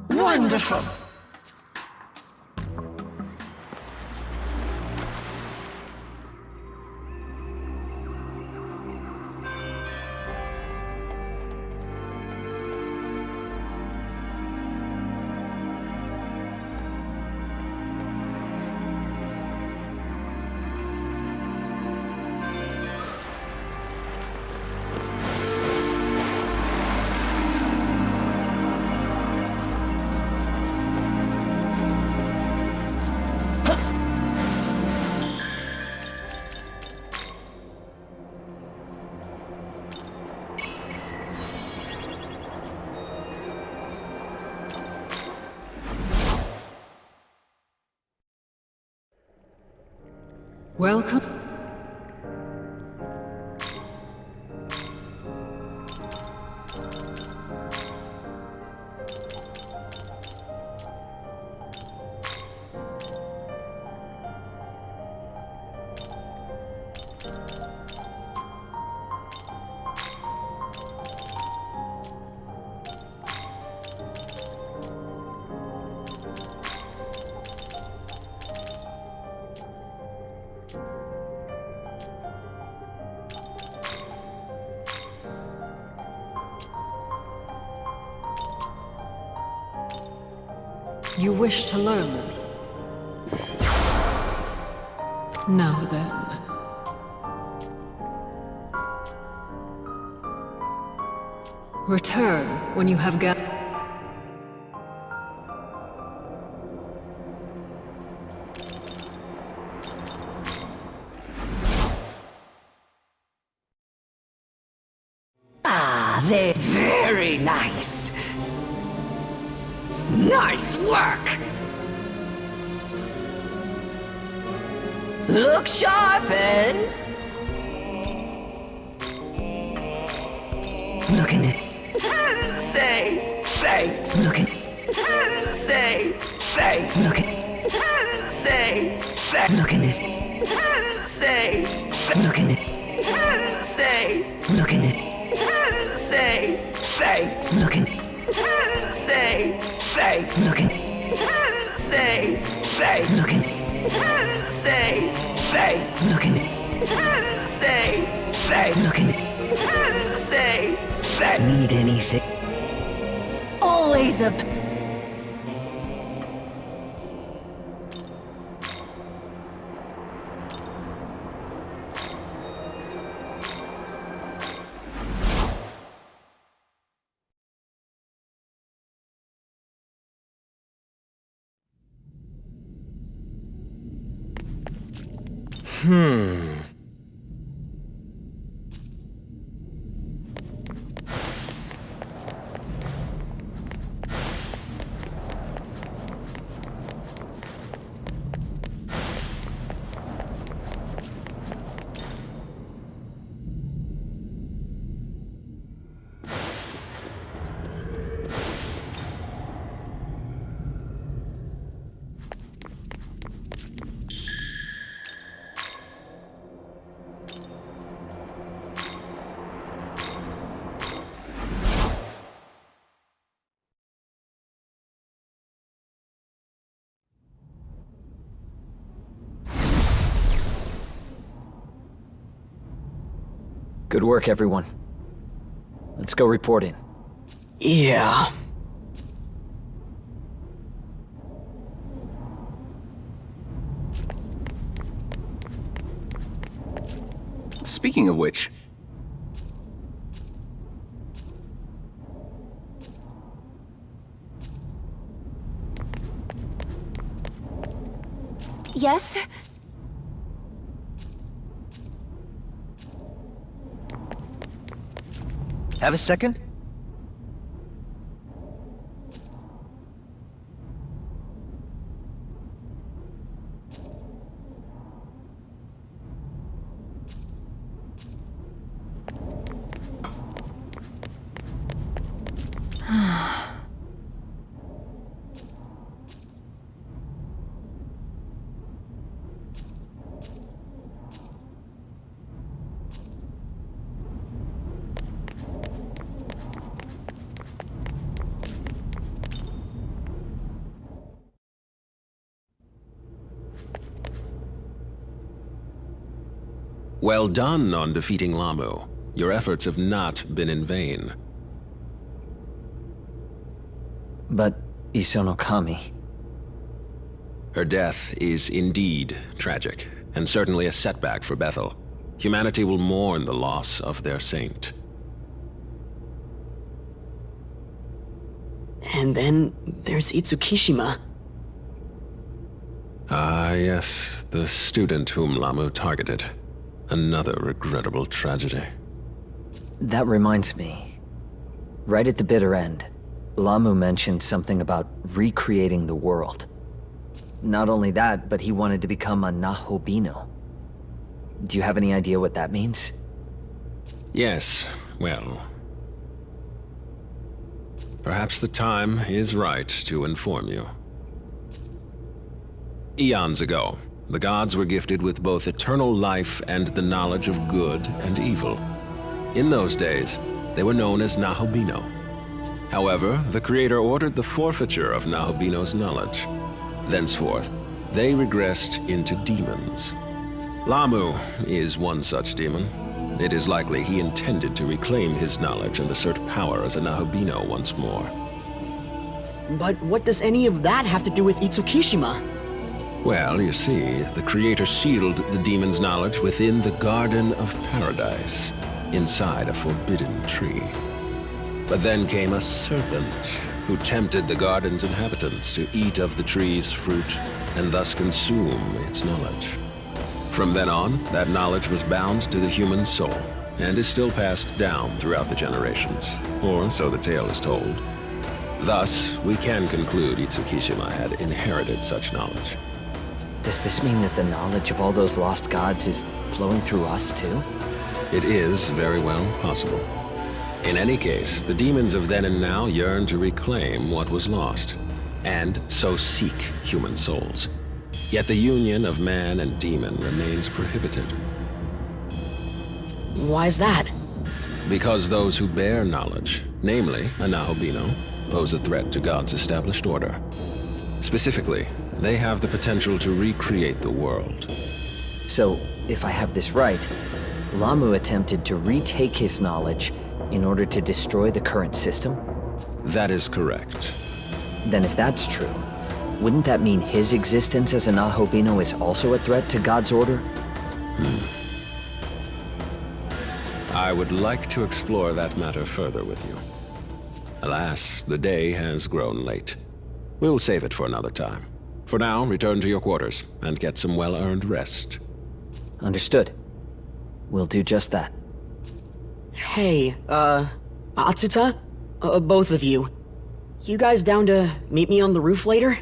Wonderful. Welcome. You wish to learn this? Now then. Return when you have gathered. Ah, they're very nice. Nice work! Look sharp, eh? Looking to say thanks. Looking say thanks. Looking say thanks. Looking to say looking to say looking to say thanks. Looking say thanks. Looking say thanks. Looking say thanks. Looking say thanks. Looking say thanks. Need anything? Always a Good work, everyone. Let's go report in. Yeah. Speaking of which... Yes? Have a second? Well done on defeating Lamu. Your efforts have not been in vain. But Isonokami... Her death is indeed tragic, and certainly a setback for Bethel. Humanity will mourn the loss of their saint. And then there's Itsukishima. Ah, yes, the student whom Lamu targeted. Another regrettable tragedy. That reminds me. Right at the bitter end, Lamu mentioned something about recreating the world. Not only that, but he wanted to become a Nahobino. Do you have any idea what that means? Yes, well... Perhaps the time is right to inform you. Eons ago, the gods were gifted with both eternal life and the knowledge of good and evil. In those days, they were known as Nahobino. However, the Creator ordered the forfeiture of Nahobino's knowledge. Thenceforth, they regressed into demons. Lamu is one such demon. It is likely he intended to reclaim his knowledge and assert power as a Nahobino once more. But what does any of that have to do with Itsukishima? Well, you see, the Creator sealed the demon's knowledge within the Garden of Paradise, inside a forbidden tree. But then came a serpent, who tempted the garden's inhabitants to eat of the tree's fruit, and thus consume its knowledge. From then on, that knowledge was bound to the human soul, and is still passed down throughout the generations, or so the tale is told. Thus, we can conclude Itsukishima had inherited such knowledge. Does this mean that the knowledge of all those lost gods is flowing through us too? It is very well possible. In any case, the demons of then and now yearn to reclaim what was lost, and so seek human souls. Yet the union of man and demon remains prohibited. Why is that? Because those who bear knowledge, namely a Nahobino, pose a threat to God's established order. Specifically, they have the potential to recreate the world. So, if I have this right, Lamu attempted to retake his knowledge in order to destroy the current system? That is correct. Then if that's true, wouldn't that mean his existence as a Nahobino is also a threat to God's order? I would like to explore that matter further with you. Alas, the day has grown late. We'll save it for another time. For now, return to your quarters and get some well-earned rest. Understood. We'll do just that. Hey, Atsuta? Both of you. You guys down to meet me on the roof later?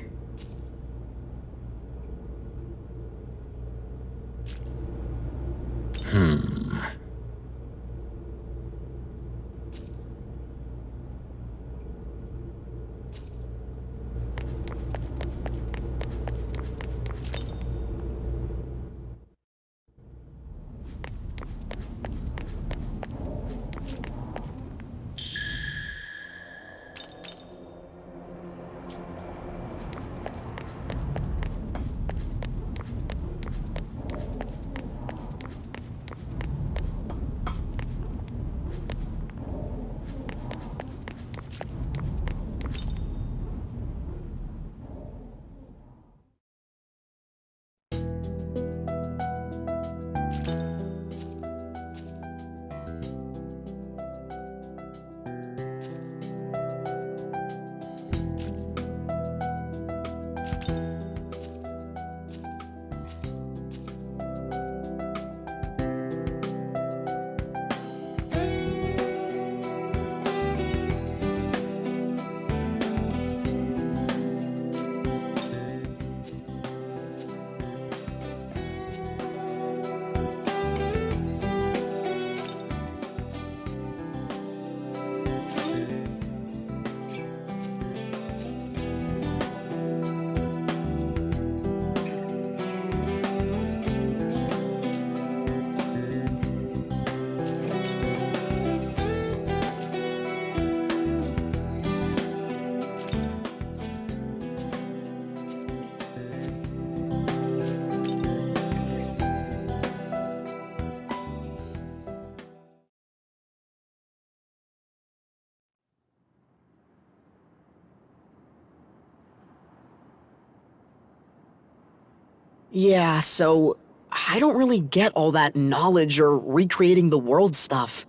Yeah, so I don't really get all that knowledge or recreating the world stuff.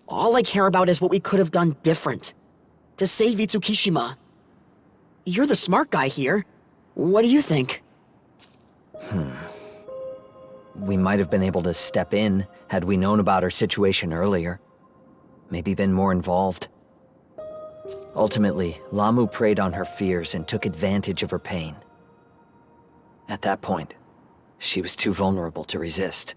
All I care about is what we could have done different. To save Itsukishima. You're the smart guy here. What do you think? We might have been able to step in had we known about her situation earlier. Maybe been more involved. Ultimately, Lamu preyed on her fears and took advantage of her pain. At that point, she was too vulnerable to resist.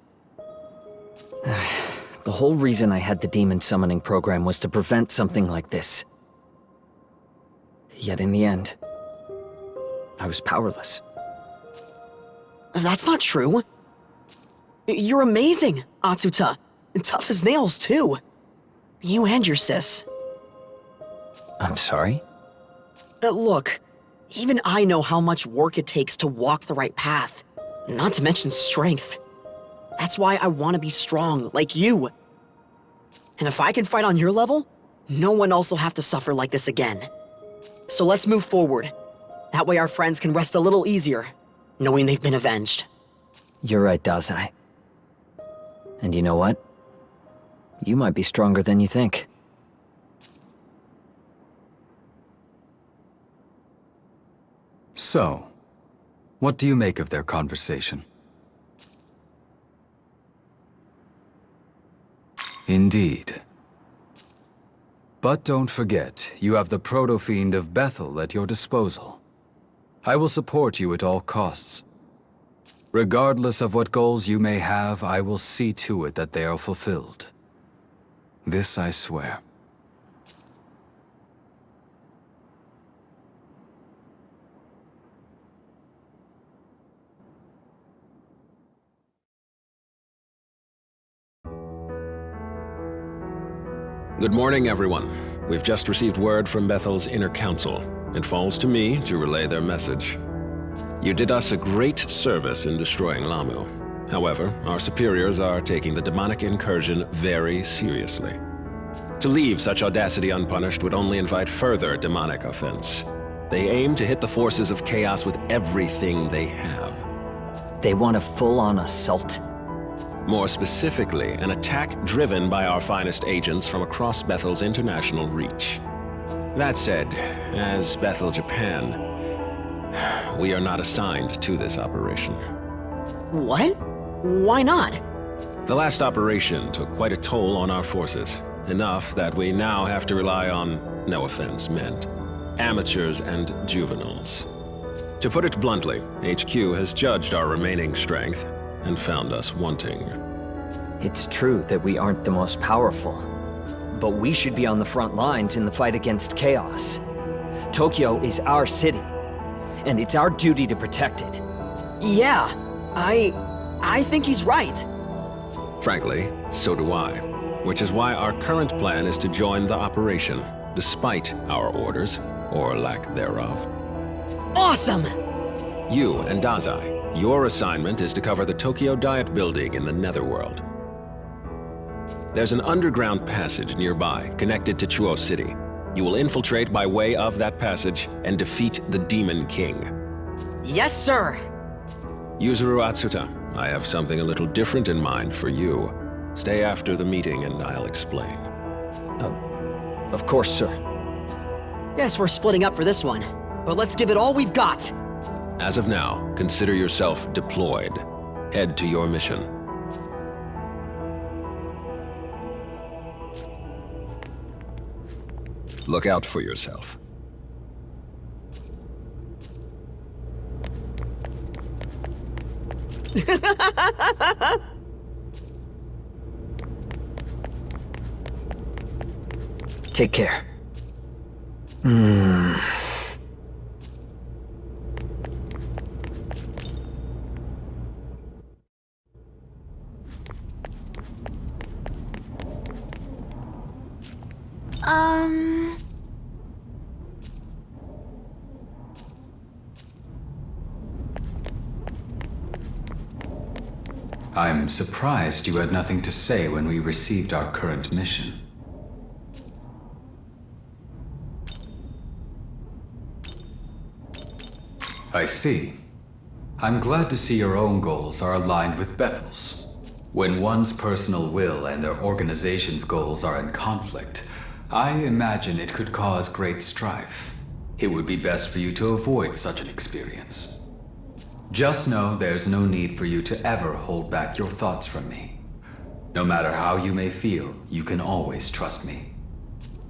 The whole reason I had the demon summoning program was to prevent something like this. Yet in the end, I was powerless. That's not true. You're amazing, Atsuta. And tough as nails, too. You and your sis. I'm sorry? Look, even I know how much work it takes to walk the right path. Not to mention strength. That's why I want to be strong, like you. And if I can fight on your level, no one else will have to suffer like this again. So let's move forward. That way our friends can rest a little easier, knowing they've been avenged. You're right, Dazai. And you know what? You might be stronger than you think. So, what do you make of their conversation? Indeed. But don't forget, you have the proto-fiend of Bethel at your disposal. I will support you at all costs. Regardless of what goals you may have, I will see to it that they are fulfilled. This I swear. Good morning, everyone. We've just received word from Bethel's Inner Council. It falls to me to relay their message. You did us a great service in destroying Lamu. However, our superiors are taking the demonic incursion very seriously. To leave such audacity unpunished would only invite further demonic offense. They aim to hit the forces of chaos with everything they have. They want a full-on assault? More specifically, an attack driven by our finest agents from across Bethel's international reach. That said, as Bethel Japan, we are not assigned to this operation. What? Why not? The last operation took quite a toll on our forces. Enough that we now have to rely on, no offense meant, amateurs and juveniles. To put it bluntly, HQ has judged our remaining strength and found us wanting. It's true that we aren't the most powerful, but we should be on the front lines in the fight against chaos. Tokyo is our city, and it's our duty to protect it. Yeah, I think he's right. Frankly, so do I. Which is why our current plan is to join the operation, despite our orders, or lack thereof. Awesome! You and Dazai, your assignment is to cover the Tokyo Diet Building in the Netherworld. There's an underground passage nearby, connected to Chuo City. You will infiltrate by way of that passage and defeat the Demon King. Yes, sir! Yuzuru Atsuta, I have something a little different in mind for you. Stay after the meeting and I'll explain. Of course, sir. Guess we're splitting up for this one, but let's give it all we've got. As of now, consider yourself deployed. Head to your mission. Look out for yourself. Take care. I'm surprised you had nothing to say when we received our current mission. I see. I'm glad to see your own goals are aligned with Bethel's. When one's personal will and their organization's goals are in conflict, I imagine it could cause great strife. It would be best for you to avoid such an experience. Just know there's no need for you to ever hold back your thoughts from me. No matter how you may feel, you can always trust me.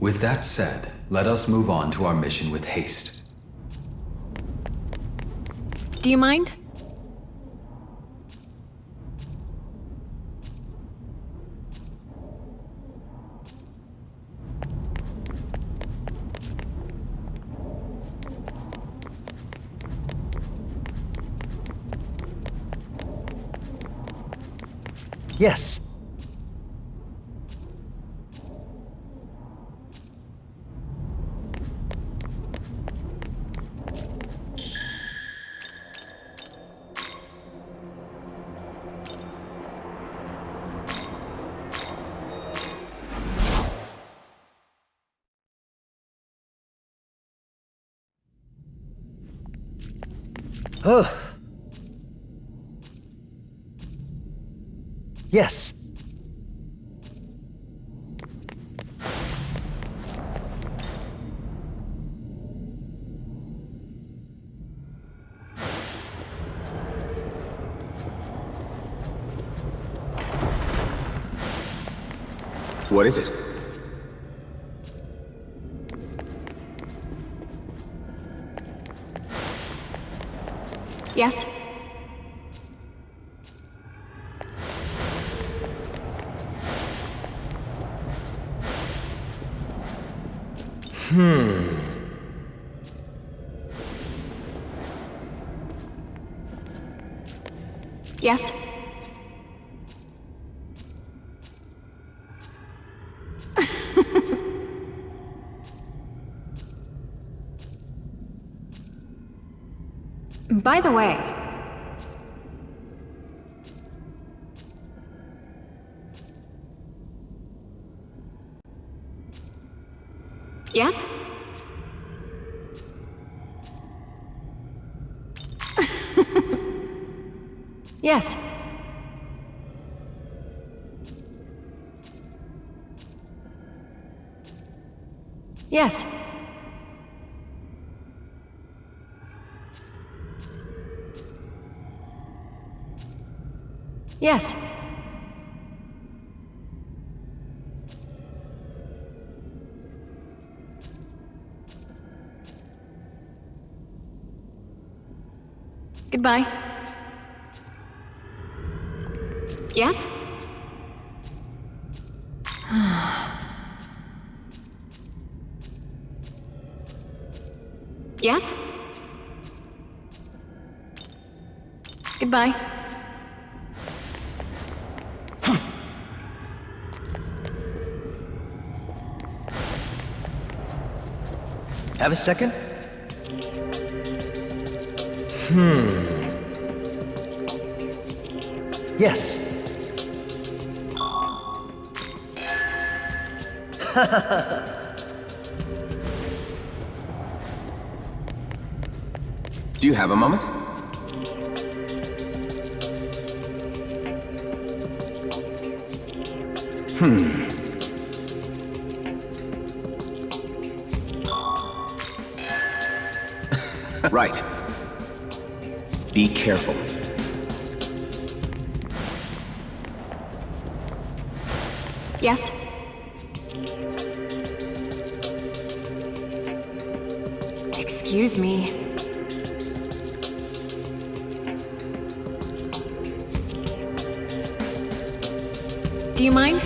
With that said, let us move on to our mission with haste. Do you mind? Yes. Oh. Yes. What is it? Yes? Yes? By the way, yes? Yes. Yes. Yes. Goodbye. Yes? Yes? Goodbye. Have a second? Yes. Do you have a moment? Right. Be careful. Yes? Excuse me. Do you mind?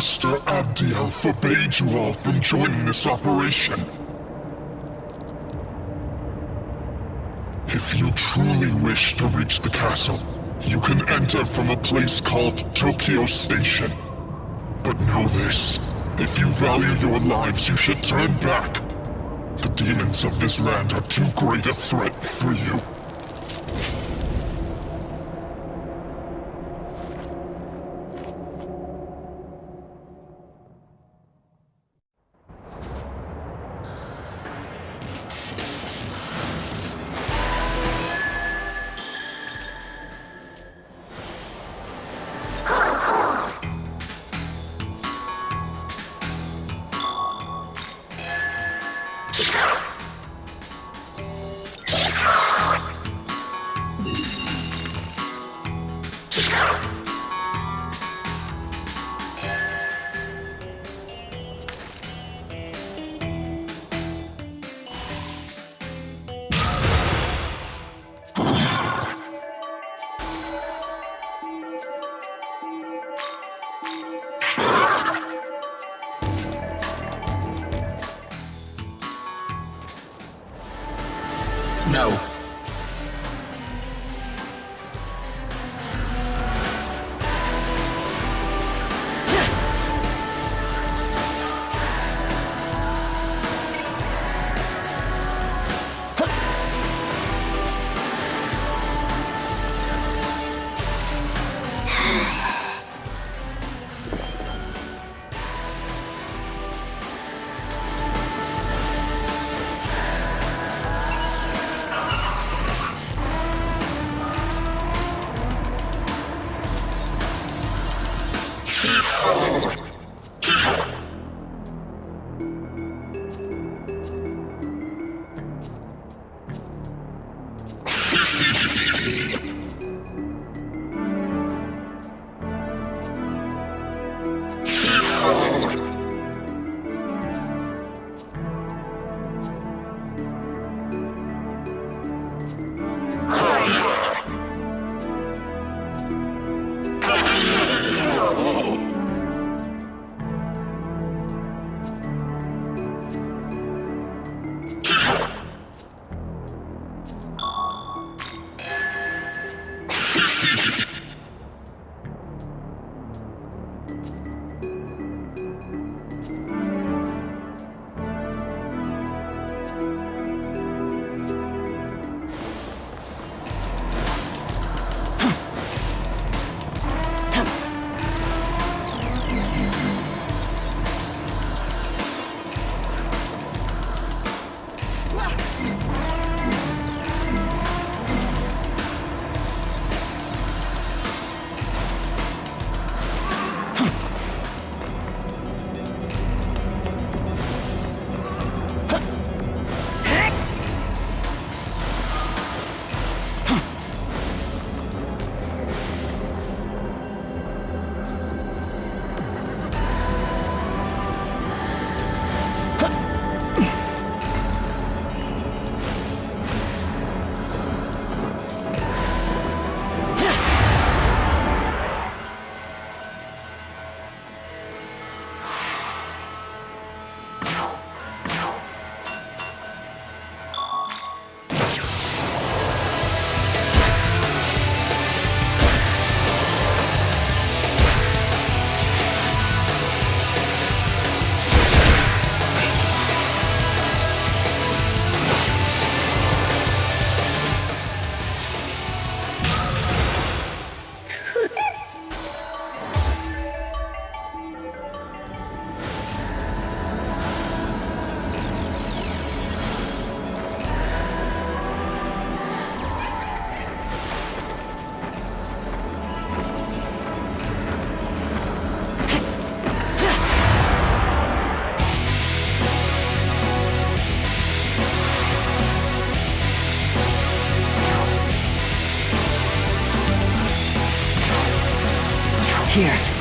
Master Abdiel forbade you all from joining this operation. If you truly wish to reach the castle, you can enter from a place called Tokyo Station. But know this, if you value your lives, you should turn back. The demons of this land are too great a threat for you. No. Here.